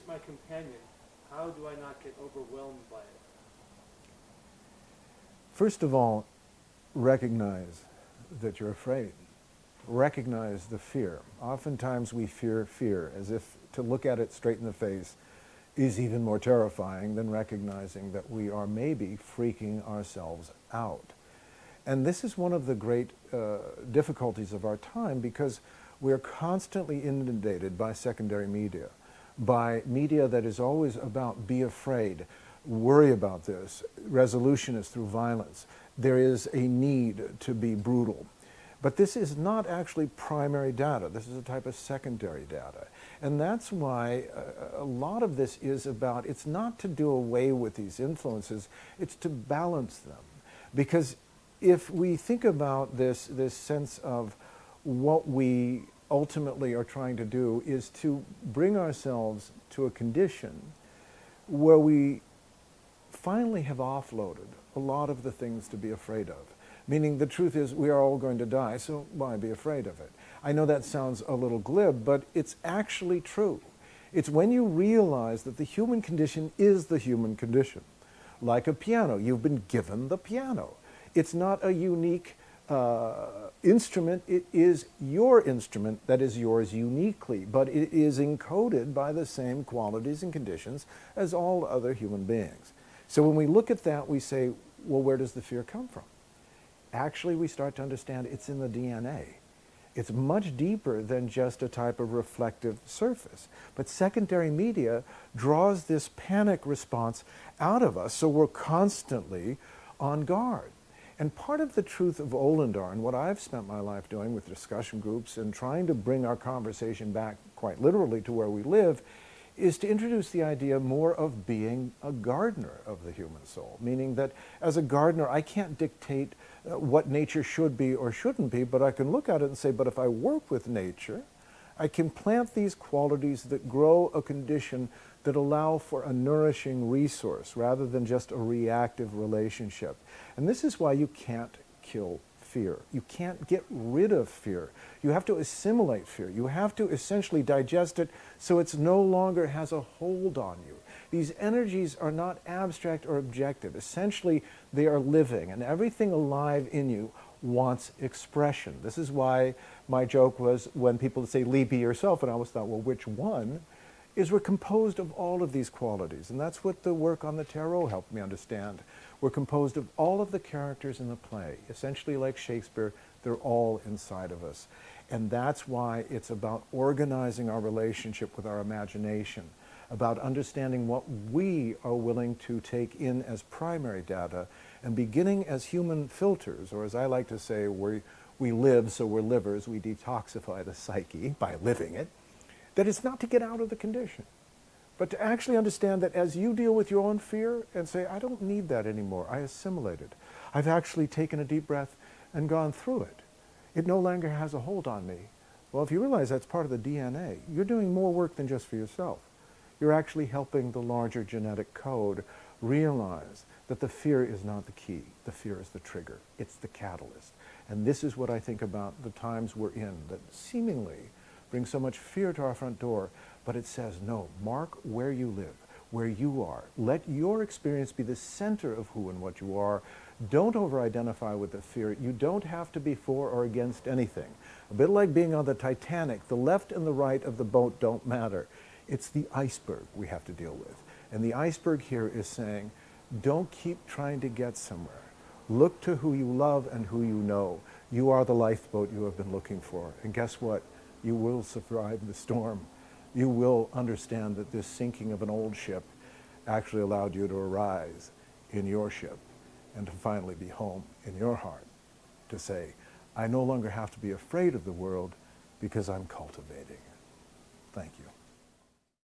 just my companion, how do I not get overwhelmed by it? First of all, recognize that you're afraid. Recognize the fear. Oftentimes we fear fear, as if to look at it straight in the face is even more terrifying than recognizing that we are maybe freaking ourselves out. And this is one of the great difficulties of our time, because we're constantly inundated by secondary media, by media that is always about be afraid, worry about this, resolution is through violence. There is a need to be brutal. But this is not actually primary data. This is a type of secondary data. And that's why a lot of this is about, it's not to do away with these influences, it's to balance them. Because if we think about this sense of what we ultimately are trying to do is to bring ourselves to a condition where we finally have offloaded a lot of the things to be afraid of. Meaning the truth is we are all going to die, so why be afraid of it? I know that sounds a little glib, but it's actually true. It's when you realize that the human condition is the human condition. Like a piano, you've been given the piano. It's not a unique instrument, it is your instrument that is yours uniquely, but it is encoded by the same qualities and conditions as all other human beings. So when we look at that, we say, well, where does the fear come from? Actually, we start to understand it's in the DNA. It's much deeper than just a type of reflective surface. But secondary media draws this panic response out of us, so we're constantly on guard. And part of the truth of Ollendar, and what I've spent my life doing with discussion groups and trying to bring our conversation back quite literally to where we live, is to introduce the idea more of being a gardener of the human soul, meaning that as a gardener, I can't dictate what nature should be or shouldn't be, but I can look at it and say, but if I work with nature, I can plant these qualities that grow a condition that allow for a nourishing resource rather than just a reactive relationship. And this is why you can't kill fear. You can't get rid of fear. You have to assimilate fear. You have to essentially digest it so it's no longer has a hold on you. These energies are not abstract or objective. Essentially, they are living, and everything alive in you wants expression. This is why my joke was when people say, Leigh, be yourself, and I always thought, well, which one? Is we're composed of all of these qualities, and that's what the work on the tarot helped me understand. We're composed of all of the characters in the play. Essentially, like Shakespeare, they're all inside of us. And that's why it's about organizing our relationship with our imagination, about understanding what we are willing to take in as primary data, and beginning as human filters, or as I like to say, we live, so we're livers, we detoxify the psyche by living it. That it's not to get out of the condition, but to actually understand that as you deal with your own fear and say, I don't need that anymore, I assimilate it. I've actually taken a deep breath and gone through it. It no longer has a hold on me. Well, if you realize that's part of the DNA, you're doing more work than just for yourself. You're actually helping the larger genetic code realize that the fear is not the key. The fear is the trigger. It's the catalyst. And this is what I think about the times we're in, that seemingly brings so much fear to our front door, but it says, no, mark where you live, where you are. Let your experience be the center of who and what you are. Don't over-identify with the fear. You don't have to be for or against anything. A bit like being on the Titanic, the left and the right of the boat don't matter. It's the iceberg we have to deal with. And the iceberg here is saying, don't keep trying to get somewhere. Look to who you love and who you know. You are the lifeboat you have been looking for. And guess what? You will survive the storm. You will understand that this sinking of an old ship actually allowed you to arise in your ship and to finally be home in your heart, to say, I no longer have to be afraid of the world because I'm cultivating it. Thank you.